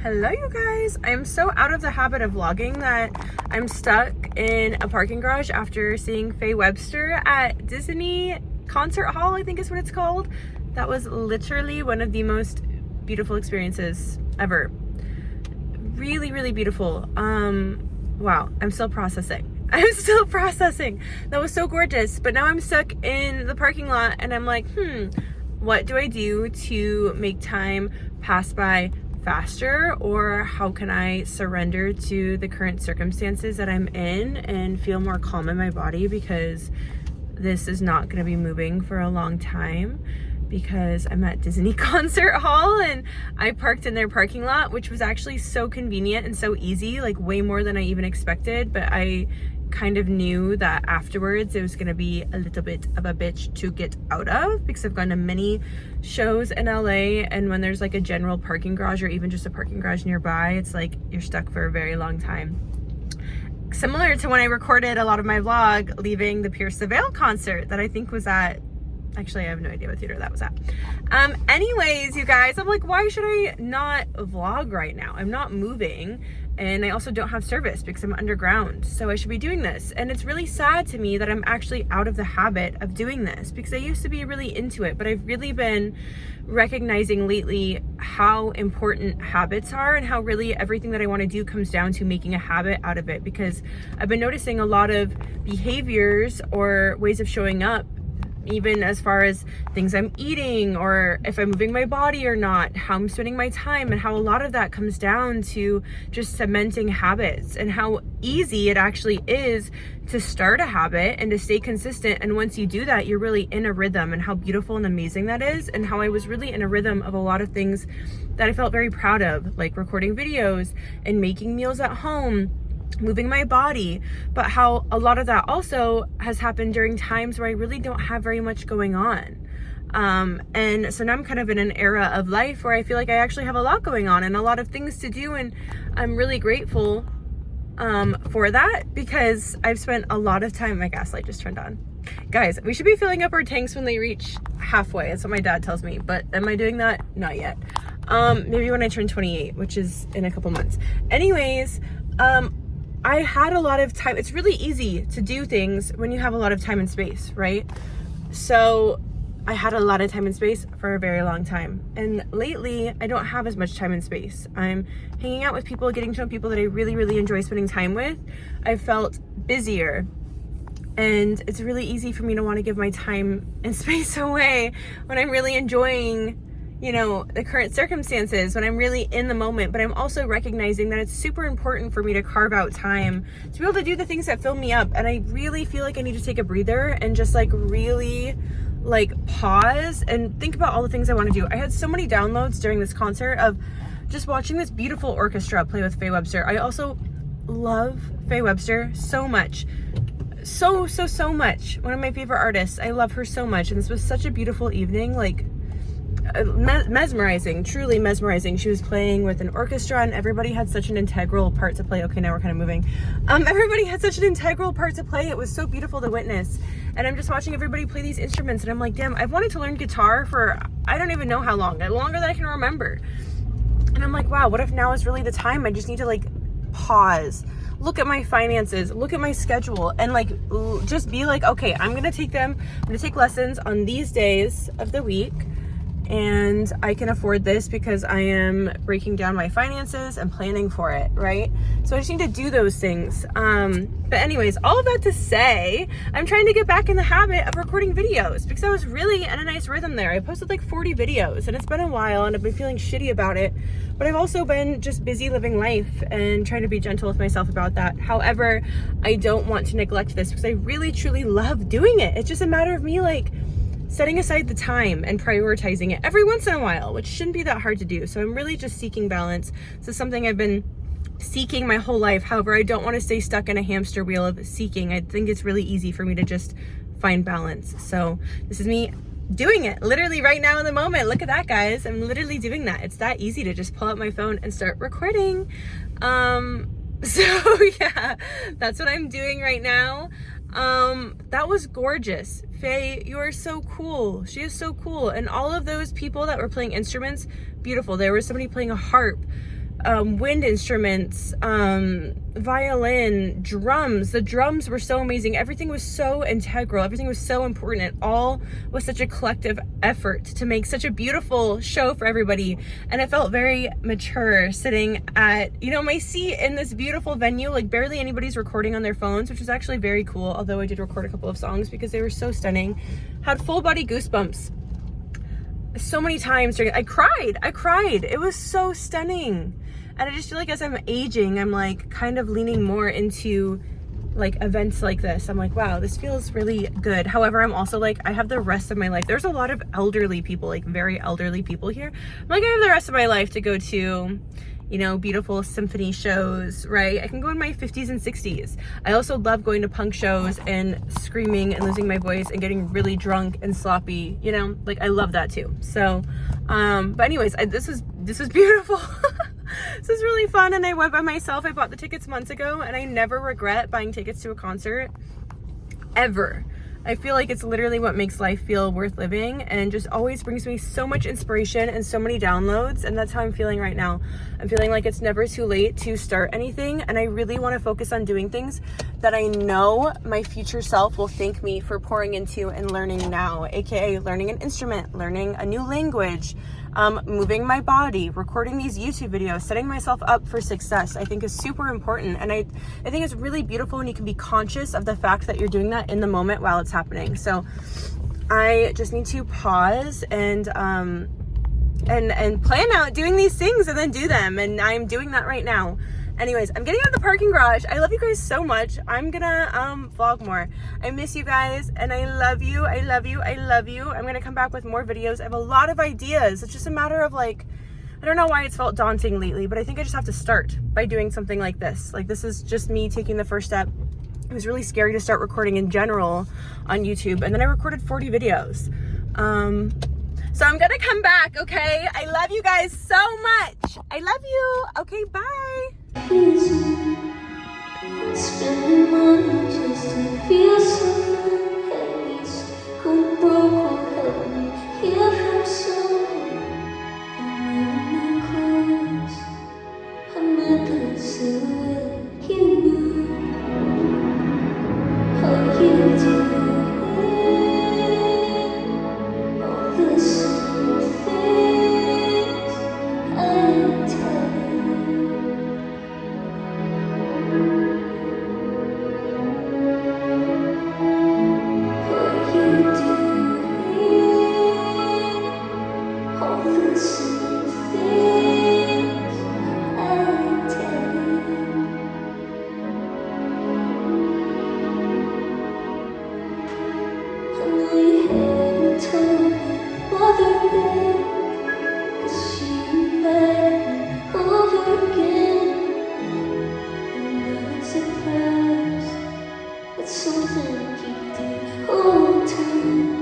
Hello you guys, I'm so out of the habit of vlogging that I'm stuck in a parking garage after seeing Faye Webster at Disney Concert Hall, I think is what it's called. That was literally one of the most beautiful experiences ever. Really, really beautiful. Wow, I'm still processing. That was so gorgeous, but now I'm stuck in the parking lot and I'm like, what do I do to make time pass by faster, or how can I surrender to the current circumstances that I'm in and feel more calm in my body, because this is not going to be moving for a long time, because I'm at Disney Concert Hall and I parked in their parking lot, which was actually so convenient and so easy, like way more than I even expected. But I kind of knew that afterwards it was going to be a little bit of a bitch to get out of, because I've gone to many shows in LA, and when there's like a general parking garage or even just a parking garage nearby, it's like you're stuck for a very long time. Similar to when I recorded a lot of my vlog leaving the Pierce the Veil concert that I think was at, actually I have no idea what theater that was at. Anyways, you guys, I'm like, why should I not vlog right now? I'm not moving, and I also don't have service because I'm underground, so I should be doing this. And it's really sad to me that I'm actually out of the habit of doing this, because I used to be really into it, but I've really been recognizing lately how important habits are, and how really everything that I want to do comes down to making a habit out of it. Because I've been noticing a lot of behaviors or ways of showing up, even as far as things I'm eating, or if I'm moving my body or not, how I'm spending my time, and how a lot of that comes down to just cementing habits, and how easy it actually is to start a habit and to stay consistent. And once you do that, you're really in a rhythm, and how beautiful and amazing that is. And how I was really in a rhythm of a lot of things that I felt very proud of, like recording videos and making meals at home, moving my body, but how a lot of that also has happened during times where I really don't have very much going on. And so now I'm kind of in an era of life where I feel like I actually have a lot going on and a lot of things to do, and I'm really grateful for that, because I've spent a lot of time. My gas light just turned on. Guys, we should be filling up our tanks when they reach halfway. That's what my dad tells me, but am I doing that? Not yet. Maybe when I turn 28, which is in a couple months. Anyways, I had a lot of time. It's really easy to do things when you have a lot of time and space, right? So I had a lot of time and space for a very long time. And lately, I don't have as much time and space. I'm hanging out with people, getting to know people that I really, really enjoy spending time with. I felt busier. And it's really easy for me to want to give my time and space away when I'm really enjoying, you know, the current circumstances, when I'm really in the moment. But I'm also recognizing that it's super important for me to carve out time to be able to do the things that fill me up. And I really feel like I need to take a breather and just like really like pause and think about all the things I want to do. I had so many downloads during this concert of just watching this beautiful orchestra play with Faye Webster. I also love Faye Webster so much. So much. One of my favorite artists. I love her so much. And this was such a beautiful evening. Like, mesmerizing, truly mesmerizing. She was playing with an orchestra, and everybody had such an integral part to play. Okay, now we're kind of moving. Everybody had such an integral part to play. It was so beautiful to witness. And I'm just watching everybody play these instruments, and I'm like, damn, I've wanted to learn guitar for I don't even know how long, longer than I can remember. And I'm like, wow, what if now is really the time? I just need to like pause, look at my finances, look at my schedule, and like just be like, okay, I'm gonna take lessons on these days of the week, and I can afford this because I am breaking down my finances and planning for it, right? So I just need to do those things. But anyways, all of that to say, I'm trying to get back in the habit of recording videos, because I was really in a nice rhythm there. I posted like 40 videos, and it's been a while, and I've been feeling shitty about it. But I've also been just busy living life and trying to be gentle with myself about that. However, I don't want to neglect this, because I really, truly love doing it. It's just a matter of me like setting aside the time and prioritizing it every once in a while, which shouldn't be that hard to do. So I'm really just seeking balance. This is something I've been seeking my whole life. However, I don't want to stay stuck in a hamster wheel of seeking. I think it's really easy for me to just find balance. So this is me doing it literally right now in the moment. Look at that, guys. I'm literally doing that. It's that easy to just pull out my phone and start recording. So yeah, that's what I'm doing right now. That was gorgeous. Faye, you are so cool. She is so cool. And all of those people that were playing instruments, beautiful. There was somebody playing a harp, wind instruments, violin, drums. The drums were so amazing. Everything was so integral. Everything was so important. It all was such a collective effort to make such a beautiful show for everybody. And it felt very mature sitting at, you know, my seat in this beautiful venue. Like barely anybody's recording on their phones, which was actually very cool. Although I did record a couple of songs because they were so stunning. Had full body goosebumps so many times during it. I cried. It was so stunning. And I just feel like as I'm aging, I'm like kind of leaning more into like events like this. I'm like, wow, this feels really good. However, I'm also like, I have the rest of my life. There's a lot of elderly people, like very elderly people here. I'm like, I have the rest of my life to go to, you know, beautiful symphony shows, right? I can go in my 50s and 60s. I also love going to punk shows and screaming and losing my voice and getting really drunk and sloppy, you know, like I love that too. So, but anyways, this was beautiful. This is really fun, and I went by myself. I bought the tickets months ago, and I never regret buying tickets to a concert, ever. I feel like it's literally what makes life feel worth living, and just always brings me so much inspiration and so many downloads, and that's how I'm feeling right now. I'm feeling like it's never too late to start anything, and I really want to focus on doing things that I know my future self will thank me for pouring into and learning now, aka learning an instrument, learning a new language, moving my body, recording these YouTube videos, setting myself up for success, I think is super important. And I think it's really beautiful when you can be conscious of the fact that you're doing that in the moment while it's happening. So I just need to pause and plan out doing these things and then do them. And I'm doing that right now. Anyways, I'm getting out of the parking garage. I love you guys so much. I'm gonna vlog more. I miss you guys, and I love you. I love you. I love you. I'm gonna come back with more videos. I have a lot of ideas. It's just a matter of like, I don't know why it's felt daunting lately, but I think I just have to start by doing something like this. Like, this is just me taking the first step. It was really scary to start recording in general on YouTube, and then I recorded 40 videos. So I'm gonna come back, okay? I love you guys so much. I love you. Okay, bye. Spending money just to feel something, at least go broke will help me hear from someone. I'm wearing my clothes, I'm not the silhouette you knew. How you do it, all the same things I tell you. Something you do all the time.